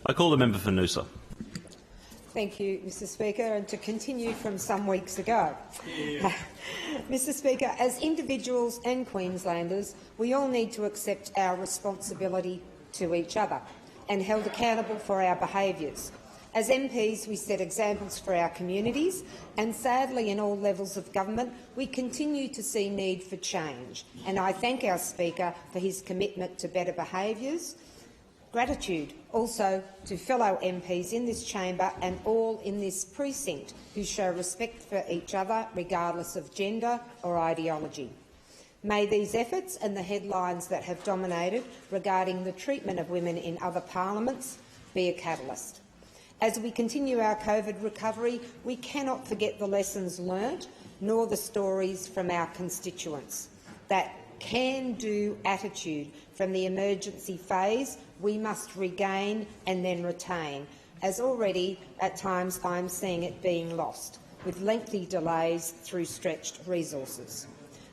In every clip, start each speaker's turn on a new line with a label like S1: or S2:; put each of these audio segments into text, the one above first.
S1: I call the member for Noosa.
S2: Thank you, Mr Speaker. And to continue from some weeks ago, Mr Speaker, as individuals and Queenslanders, we all need to accept our responsibility to each other and held accountable for our behaviours. As MPs, we set examples for our communities, and sadly, in all levels of government, we continue to see need for change. And I thank our Speaker for his commitment to better behaviours. Gratitude also to fellow MPs in this chamber and all in this precinct who show respect for each other, regardless of gender or ideology. May these efforts and the headlines that have dominated regarding the treatment of women in other parliaments be a catalyst. As we continue our COVID recovery, we cannot forget the lessons learnt, nor the stories from our constituents. That can-do attitude from the emergency phase we must regain and then retain, as already at times I'm seeing it being lost, with lengthy delays through stretched resources.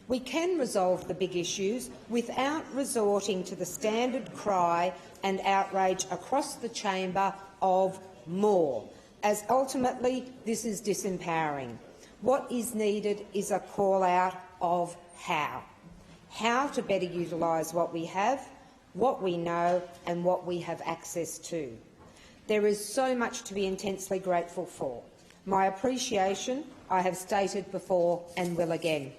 S2: We can resolve the big issues without resorting to the standard cry and outrage across the chamber of more, as ultimately this is disempowering. What is needed is a call-out of how to better utilise what we have, what we know and what we have access to. There is so much to be intensely grateful for. My appreciation I have stated before and will again.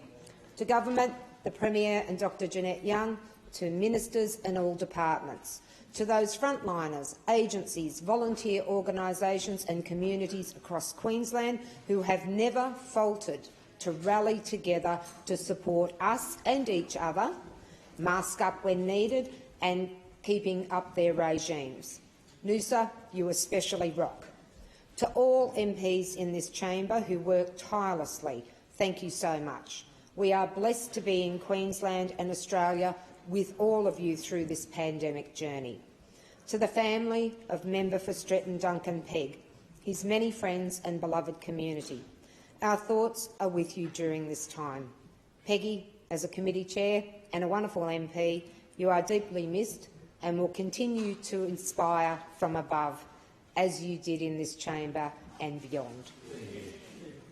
S2: To Government, the Premier and Dr Jeanette Young, to Ministers and all departments, to those frontliners, agencies, volunteer organisations and communities across Queensland who have never faltered to rally together to support us and each other, mask up when needed and keeping up their regimes. Noosa, you especially rock. To all MPs in this chamber who work tirelessly, thank you so much. We are blessed to be in Queensland and Australia with all of you through this pandemic journey. To the family of Member for Stretton Duncan Pegg, his many friends and beloved community, our thoughts are with you during this time. Peggy, as a committee chair and a wonderful MP, you are deeply missed and will continue to inspire from above, as you did in this chamber and beyond.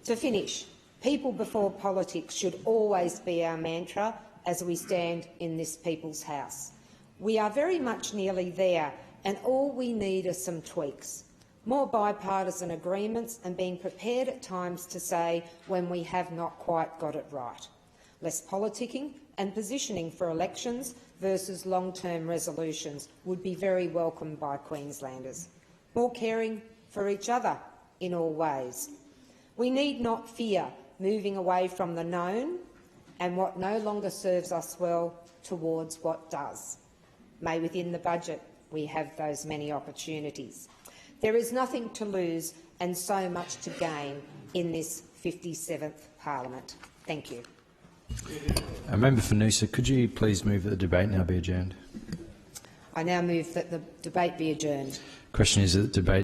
S2: To finish, people before politics should always be our mantra as we stand in this People's House. We are very much nearly there, and all we need are some tweaks. More bipartisan agreements and being prepared at times to say when we have not quite got it right. Less politicking and positioning for elections versus long-term resolutions would be very welcomed by Queenslanders. More caring for each other in all ways. We need not fear moving away from the known and what no longer serves us well towards what does. May within the budget we have those many opportunities. There is nothing to lose and so much to gain in this 57th Parliament. Thank you.
S3: Member for Noosa, could you please move that the debate now be adjourned?
S2: I now move that the debate be adjourned.
S3: Question is that the debate